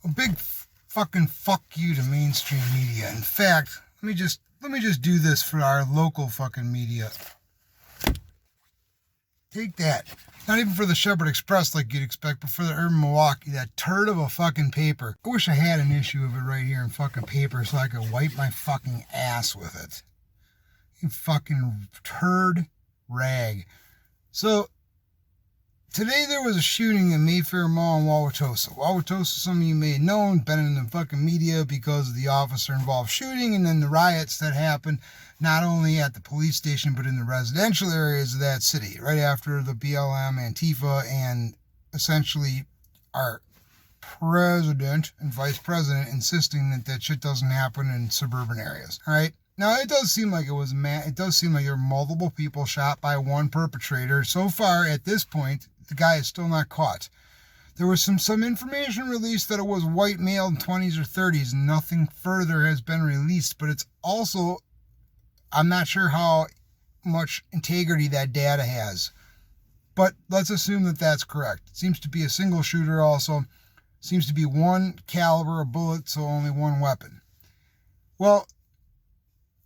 a big fucking fuck you to mainstream media. In fact, let me just do this for our local fucking media. Take that. Not even for the Shepherd Express like you'd expect, but for the Urban Milwaukee, that turd of a fucking paper. I wish I had an issue of it right here in fucking paper so I could wipe my fucking ass with it. You fucking turd rag. So, today there was a shooting in Mayfair Mall in Wauwatosa. Wauwatosa, some of you may have known, been in the fucking media because of the officer-involved shooting and then the riots that happened, not only at the police station, but in the residential areas of that city, right after the BLM, Antifa, and essentially our president and vice president insisting that that shit doesn't happen in suburban areas, all right? Now, it does seem like it does seem like there were multiple people shot by one perpetrator. So far, at this point, the guy is still not caught. There was some information released that it was white male in 20s or 30s. Nothing further has been released, but it's also, I'm not sure how much integrity that data has. But let's assume that that's correct. It seems to be a single shooter also. Seems to be one caliber of bullet, so only one weapon. Well,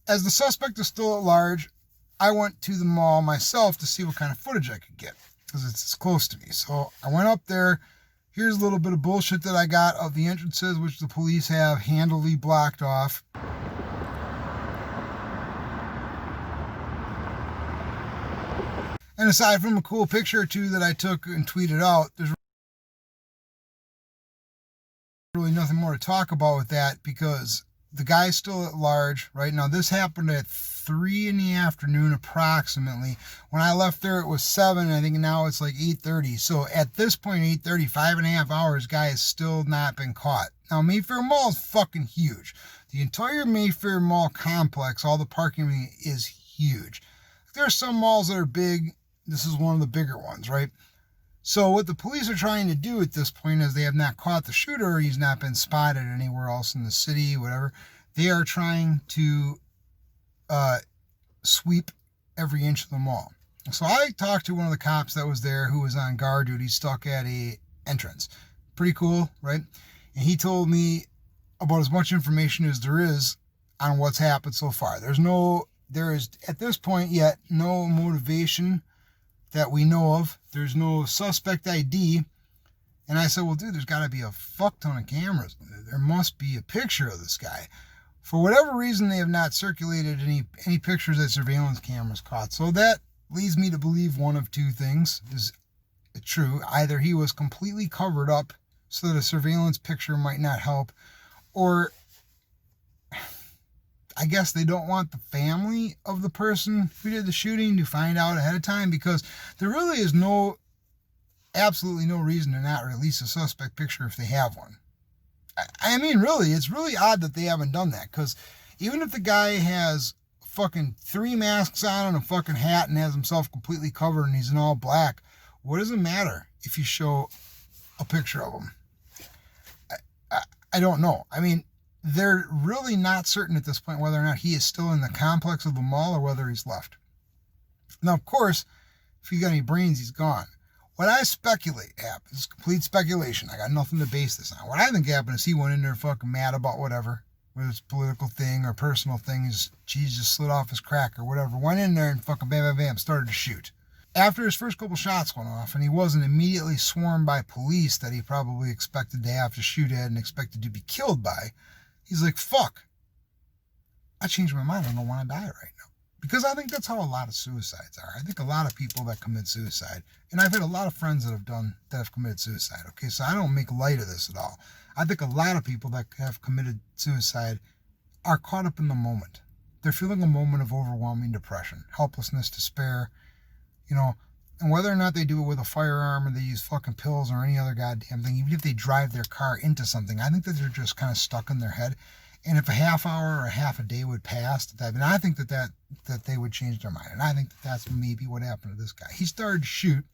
as the suspect is still at large, I went to the mall myself to see what kind of footage I could get, because it's close to me. So I went up there. Here's a little bit of bullshit that I got of the entrances, which the police have handily blocked off. And aside from a cool picture or two that I took and tweeted out, there's really nothing more to talk about with that, because the guy's still at large. Right now, this happened at 3 in the afternoon approximately. When I left there, it was 7. I think now it's like 8:30. So at this point, 8:30, 5.5 hours, guy has still not been caught. Now, Mayfair Mall is fucking huge. The entire Mayfair Mall complex, all the parking is huge. There are some malls that are big. This is one of the bigger ones, right? So what the police are trying to do at this point is they have not caught the shooter. He's not been spotted anywhere else in the city, whatever. They are trying to sweep every inch of the mall. So I talked to one of the cops that was there who was on guard duty, stuck at a entrance. Pretty cool, right? And he told me about as much information as there is on what's happened so far. There is at this point yet no motivation that we know of. There's no suspect ID. And I said, well, dude, there's got to be a fuck ton of cameras. There must be a picture of this guy. For whatever reason, they have not circulated any pictures that surveillance cameras caught. So that leads me to believe one of two things is true. Either he was completely covered up so that a surveillance picture might not help, or I guess they don't want the family of the person who did the shooting to find out ahead of time, because there really is absolutely no reason to not release a suspect picture if they have one. I mean, really, it's really odd that they haven't done that, because even if the guy has fucking 3 masks on and a fucking hat and has himself completely covered and he's in all black, what does it matter if you show a picture of him? I don't know. I mean, they're really not certain at this point whether or not he is still in the complex of the mall or whether he's left. Now, of course, if he's got any brains, he's gone. What I speculate happened, it's complete speculation. I got nothing to base this on. What I think happened is he went in there fucking mad about whatever, whether it's a political thing or personal thing, his cheese just slid off his crack or whatever. Went in there and fucking bam, bam, bam, started to shoot. After his first couple shots went off and he wasn't immediately swarmed by police that he probably expected to have to shoot at and expected to be killed by, he's like, fuck, I changed my mind. I don't want to die right now. Because I think that's how a lot of suicides are. I think a lot of people that commit suicide, and I've had a lot of friends that have committed suicide, okay? So I don't make light of this at all. I think a lot of people that have committed suicide are caught up in the moment. They're feeling a moment of overwhelming depression, helplessness, despair, and whether or not they do it with a firearm or they use fucking pills or any other goddamn thing, even if they drive their car into something, I think that they're just kind of stuck in their head. And if a half hour or a half a day would pass, and I think that they would change their mind. And I think that's maybe what happened to this guy. He started to shoot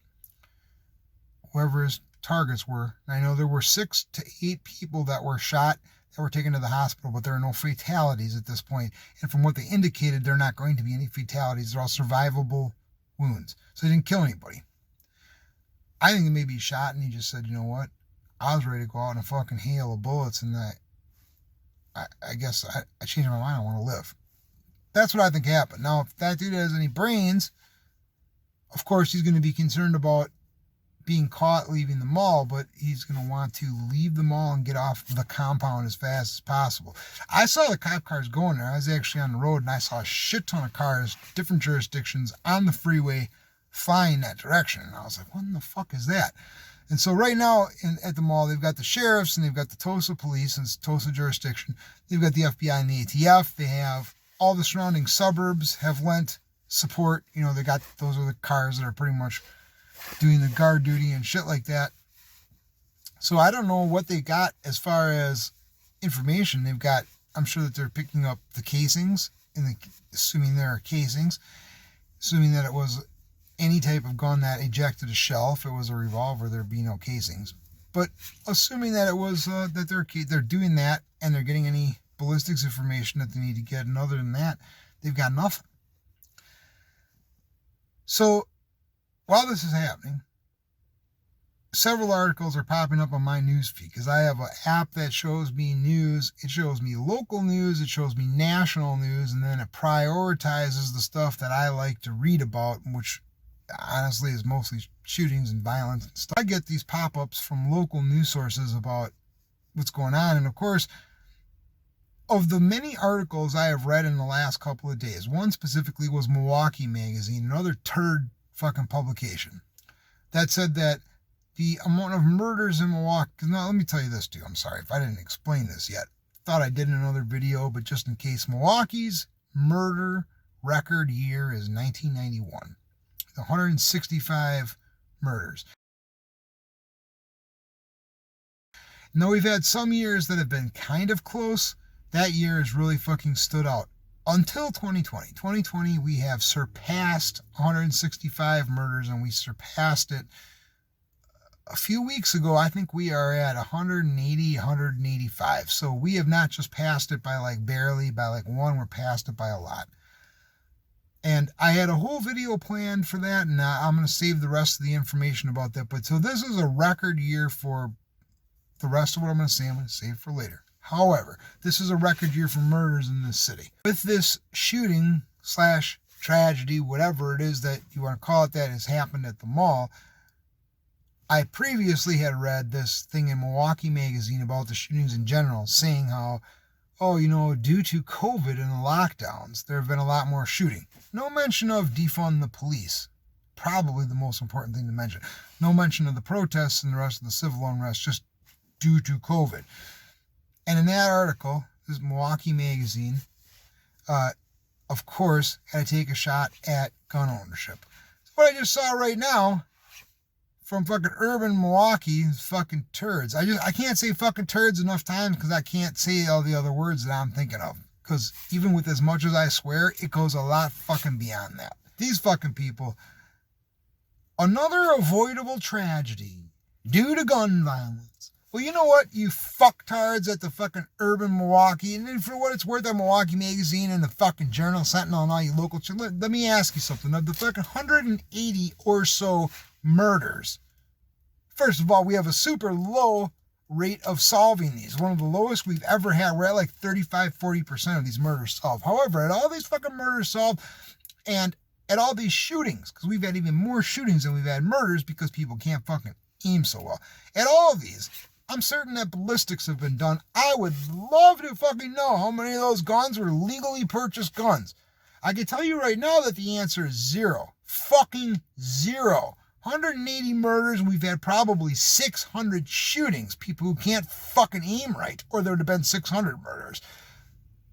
whoever his targets were. And I know there were 6 to 8 people that were shot that were taken to the hospital, but there are no fatalities at this point. And from what they indicated, there are not going to be any fatalities. They're all survivable wounds. So they didn't kill anybody. I think maybe he shot and he just said, you know what? I was ready to go out in a fucking hail of bullets, and I guess I changed my mind. I want to live. That's what I think happened. Now, if that dude has any brains, of course he's going to be concerned about being caught leaving the mall, but he's going to want to leave the mall and get off the compound as fast as possible. I saw the cop cars going there. I was actually on the road, and I saw a shit ton of cars, different jurisdictions, on the freeway flying that direction. And I was like, what in the fuck is that? And so right now at the mall, they've got the sheriffs, and they've got the Tulsa police, and it's Tulsa jurisdiction. They've got the FBI and the ATF. They have all the surrounding suburbs have lent support. You know, those are the cars that are pretty much doing the guard duty and shit like that. So I don't know what they got as far as information. They've got, I'm sure that they're picking up the casings, assuming there are casings, assuming that it was any type of gun that ejected a shell. If it was a revolver, there'd be no casings. But assuming that it was that they're doing that, and they're getting any ballistics information that they need to get, and other than that, they've got nothing. So while this is happening, several articles are popping up on my news feed, because I have an app that shows me news. It shows me local news, it shows me national news, and then it prioritizes the stuff that I like to read about, which honestly is mostly shootings and violence and stuff. I get these pop-ups from local news sources about what's going on, and of course, of the many articles I have read in the last couple of days, one specifically was Milwaukee magazine, another turd fucking publication, that said that the amount of murders in Milwaukee, now let me tell you this too, I'm sorry if I didn't explain this yet, thought I did in another video, but just in case, Milwaukee's murder record year is 1991, 165 murders. And though we've had some years that have been kind of close, that year has really fucking stood out. Until 2020. 2020, we have surpassed 165 murders, and we surpassed it a few weeks ago. I think we are at 180, 185. So we have not just passed it by like barely, by like one, we're past it by a lot. And I had a whole video planned for that, and I'm going to save the rest of the information about that. But so this is a record year for the rest of what I'm going to say. I'm going to save for later. However, this is a record year for murders in this city. With this shooting / tragedy, whatever it is that you want to call it, that has happened at the mall, I previously had read this thing in Milwaukee magazine about the shootings in general, saying how, due to COVID and the lockdowns, there have been a lot more shooting. No mention of defund the police. Probably the most important thing to mention. No mention of the protests and the rest of the civil unrest, just due to COVID. And in that article, this Milwaukee magazine, of course, had to take a shot at gun ownership. So what I just saw right now from fucking urban Milwaukee is fucking turds. I can't say fucking turds enough times, because I can't say all the other words that I'm thinking of. Because even with as much as I swear, it goes a lot fucking beyond that. These fucking people. Another avoidable tragedy due to gun violence. Well, you know what, you fucktards at the fucking urban Milwaukee, and then for what it's worth, that Milwaukee magazine and the fucking Journal Sentinel and all you local, let me ask you something. Of the fucking 180 or so murders, first of all, we have a super low rate of solving these. One of the lowest we've ever had. We're at like 35-40% of these murders solved. However, at all these fucking murders solved, and at all these shootings, because we've had even more shootings than we've had murders, because people can't fucking aim so well. At all of these, I'm certain that ballistics have been done. I would love to fucking know how many of those guns were legally purchased guns. I can tell you right now that the answer is zero. Fucking zero. 180 murders, and we've had probably 600 shootings. People who can't fucking aim right, or there would have been 600 murders.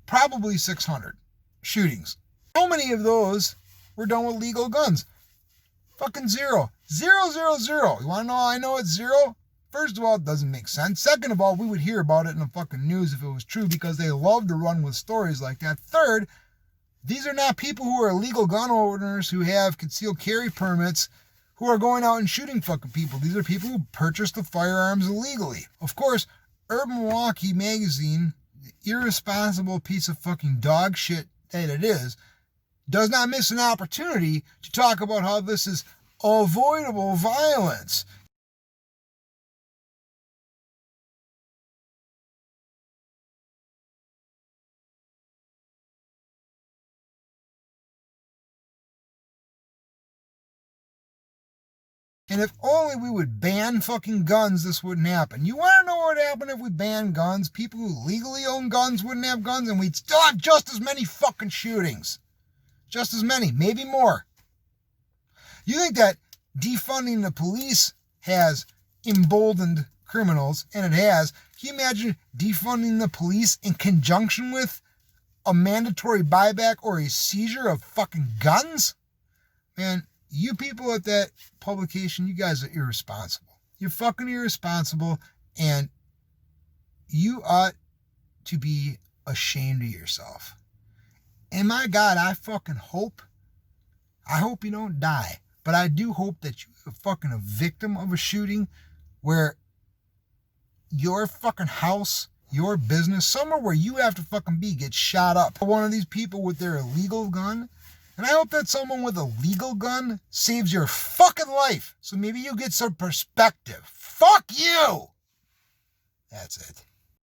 Probably 600 shootings. How many of those were done with legal guns? Fucking zero. 0, 0, 0. You want to know how I know it's zero? First of all, it doesn't make sense. Second of all, we would hear about it in the fucking news if it was true, because they love to run with stories like that. Third, these are not people who are legal gun owners who have concealed carry permits who are going out and shooting fucking people. These are people who purchased the firearms illegally. Of course, Urban Milwaukee magazine, the irresponsible piece of fucking dog shit that it is, does not miss an opportunity to talk about how this is avoidable violence. And if only we would ban fucking guns, this wouldn't happen. You want to know what would happen if we banned guns? People who legally own guns wouldn't have guns, and we'd still have just as many fucking shootings. Just as many, maybe more. You think that defunding the police has emboldened criminals, and it has. Can you imagine defunding the police in conjunction with a mandatory buyback or a seizure of fucking guns? Man, you people at that publication, you guys are irresponsible. You're fucking irresponsible, and you ought to be ashamed of yourself. And my God, I hope you don't die. But I do hope that you're fucking a victim of a shooting where your fucking house, your business, somewhere where you have to fucking be, gets shot up. One of these people with their illegal gun. And I hope that someone with a legal gun saves your fucking life. So maybe you get some perspective. Fuck you! That's it.